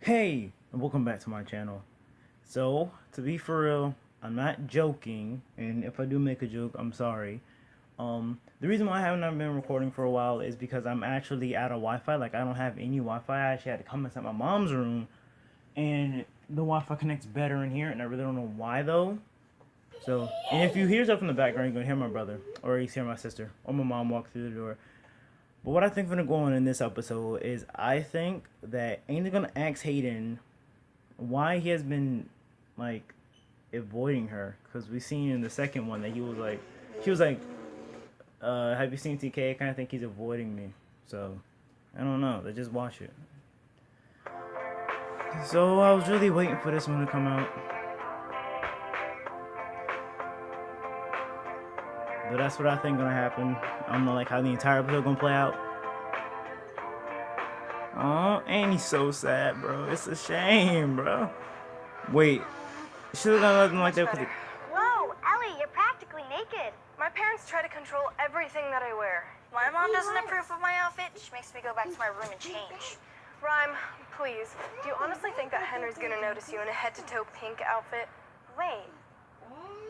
Hey, and welcome back to my channel. So, to be for real, I'm not joking, and if I do make a joke, I'm sorry. The reason why I haven't been recording for a while is because I'm actually out of Wi-Fi. Like, I don't have any Wi-Fi. I actually had to come inside my mom's room, and the Wi-Fi connects better in here, and I really don't know why, though. So, and if you hear stuff in the background, you're gonna hear my brother, or you hear my sister, or my mom walk through the door. But what I think gonna go on in this episode is I think that Ain't gonna ask Hayden why he has been like avoiding her, because we seen in the second one that she was like, have you seen TK? I kind of think he's avoiding me. So I don't know. Let's just watch it. So I was really waiting for this one to come out, but that's what I think gonna happen. I don't know like how the entire episode gonna play out. Oh, and he's so sad, bro. It's a shame, bro. Wait, should have done nothing like that. Whoa, Ellie, you're practically naked. My parents try to control everything that I wear. My mom doesn't approve of my outfit. She makes me go back to my room and change. Rhyme, please. Do you honestly think that Henry's gonna notice you in a head-to-toe pink outfit? Wait,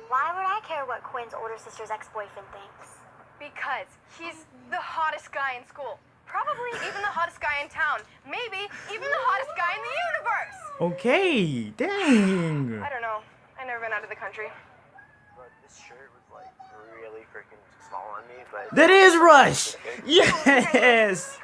why would I care what Quinn's older sister's ex-boyfriend thinks? Because he's the hottest guy in school. Probably even the hottest guy in town. Maybe even the hottest guy in the universe. Okay, dang. I don't know. I've never been out of the country. But this shirt was like really freaking small on me, but That is Rush. Yes. this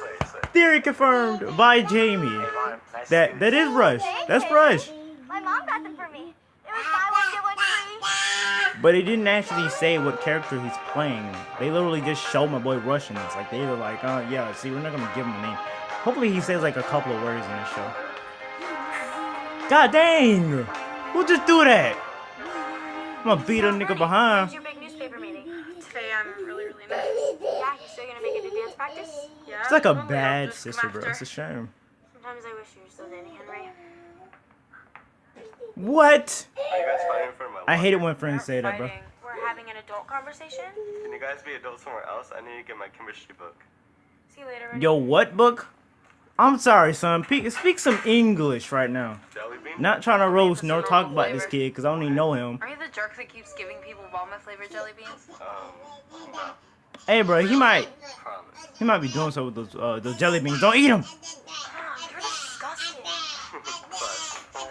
way. Theory confirmed by Jamie. Hey, Mom, nice to That meet you. is Rush. That's Hey, Rush. my mom got them for me. It was buy one, get one free. But it didn't actually say what character he's playing. They literally just showed my boy Rush in this. Like they were like, oh yeah, see, we're not gonna give him a name. Hopefully he says like a couple of words in this show. God dang! We'll just do that. I'm gonna beat a nigga behind. When's your big newspaper meeting? Today I'm really nervous. Yeah, you still gonna make it to dance practice? Yeah. It's like a normally I'll bad just come sister, bro. after. It's a shame. Sometimes I wish you were still dating Henry. What? Are you guys fighting for my I hate it locker? when friends say that, bro. We're having an adult conversation? Can you guys be adults somewhere else? I need to get my chemistry book. See you later. Yo, what book? I'm sorry, son. Speak some English right now. Jelly bean? Not trying to roast nor talk about this kid because I only know him. Are you the jerk that keeps giving people vomit flavored jelly beans? No. Hey, bro, he might Promise. be doing so with those jelly beans. Don't eat them. You're disgusting.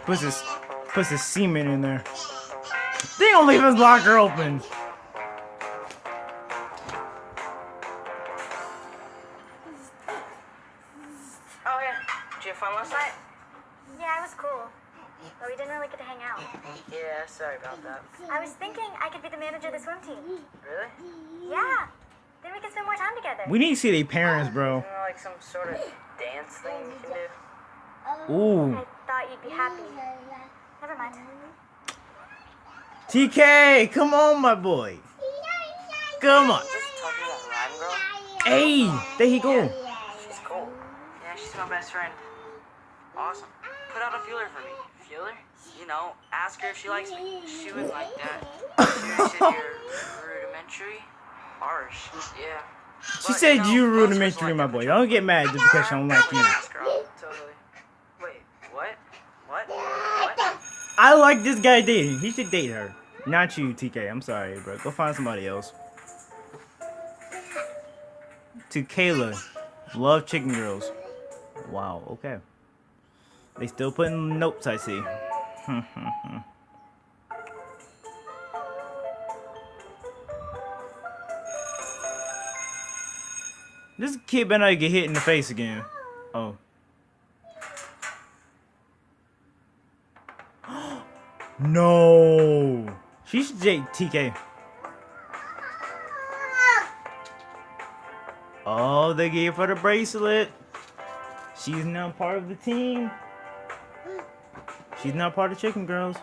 But Puts his semen in there. They gonna leave his locker open. Oh yeah. Did you have fun last night? Yeah, it was cool. But we didn't really get to hang out. Yeah, sorry about that. I was thinking I could be the manager of the swim team. Really? Yeah. Then we could spend more time together. We need to see their parents, bro. Isn't there like some sort of dance thing you can do? Ooh. I thought you'd be happy. Never mind. TK, come on, my boy. Come on. Just talking about Rhyme Girl? Hey, there he go. She's cool. Yeah, she's my best friend. Awesome. Put out a feeler for me. Feeler? You know, ask her if she likes me. She would like that. She said you're rudimentary. Harsh. Yeah. She But, said know, you most girls rudimentary, like my that boy. for Don't get mad just because she don't like you. Ask her out. Totally. Wait, what? What? What? I like this guy dating. He should date her. Not you, TK. I'm sorry, bro. Go find somebody else. To Kayla. Love chicken girls. Wow, okay. They still putting notes, I see. This kid better not get hit in the face again. Oh. No. She should date TK. Oh, they gave her the bracelet. She's now part of the team. She's not part of Chicken Girls.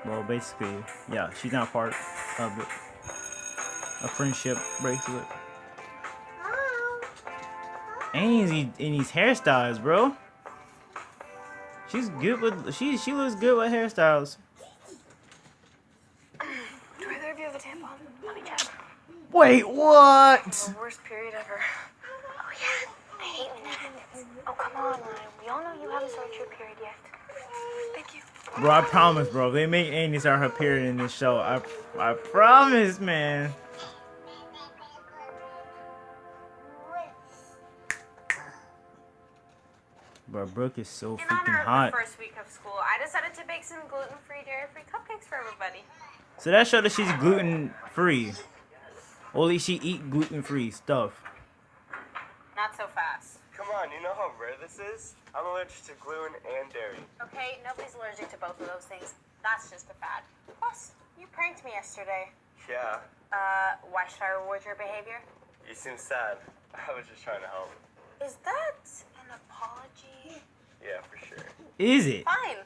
Well, basically, yeah, she's not part of it. A friendship bracelet. And these hairstyles, bro. She's good with she looks good with hairstyles. Do either of you have a tampon? Let me check. Wait, what? The worst period ever. Oh yeah, I hate when that happens. Oh come on, Ryan. We all know you have haven't started your period yet. Thank you. Bro, I promise, bro. They make Andy start her period in this show. I promise, man. Bro, Brooke is so In freaking honor of hot. the first week of school, I decided to bake some gluten-free, dairy-free cupcakes for everybody. So that showed that she's gluten free. Or at least she eat gluten free stuff. Not so fast. Come on, you know how rare this is? I'm allergic to gluten and dairy. Okay, nobody's allergic to both of those things. That's just a fad. Plus, you pranked me yesterday. Yeah, Why should I reward your behavior? you seem sad. I was just trying to help. Is that an apology? Yeah, for sure. Is it? Fine.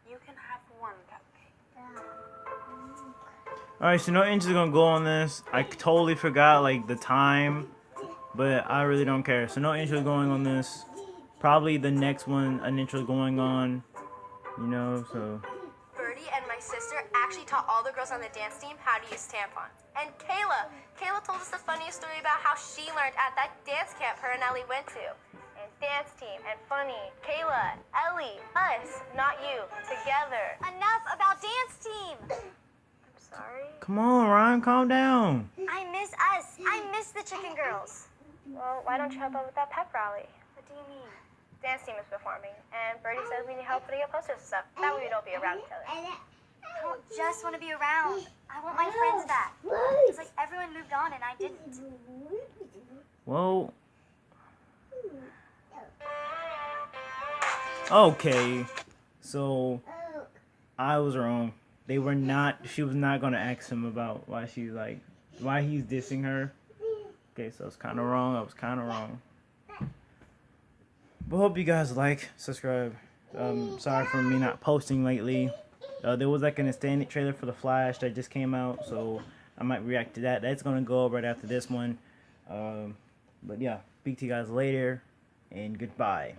You can have one cupcake. Alright, so no intro gonna go on this. I totally forgot like the time, but I really don't care. So no intro going on this. Probably the next one an intro going on. You know, so Birdie and my sister actually taught all the girls on the dance team how to use tampons. And Kayla told us the funniest story about how she learned at that dance camp her and Ellie went to. And dance team and funny, Kayla, Ellie, us, not you, together. Enough about dance team. I'm sorry. come on, Ryan, calm down. I miss us. I miss the chicken girls. Well, why don't you help out with that pep rally? What do you mean? Dance team is performing, and Birdie said we need help putting up posters and stuff. That way we don't be around each other. I don't just want to be around. I want my friends back. It's like everyone moved on and I didn't. Well, okay, so I was wrong. They were not. She was not gonna ask him about why he's dissing her. Okay, so I was kind of wrong. I was kind of wrong. But hope you guys like, subscribe. Sorry for me not posting lately. There was like an extended trailer for The Flash that just came out, so I might react to that. That's gonna go right after this one. But yeah, speak to you guys later, and goodbye.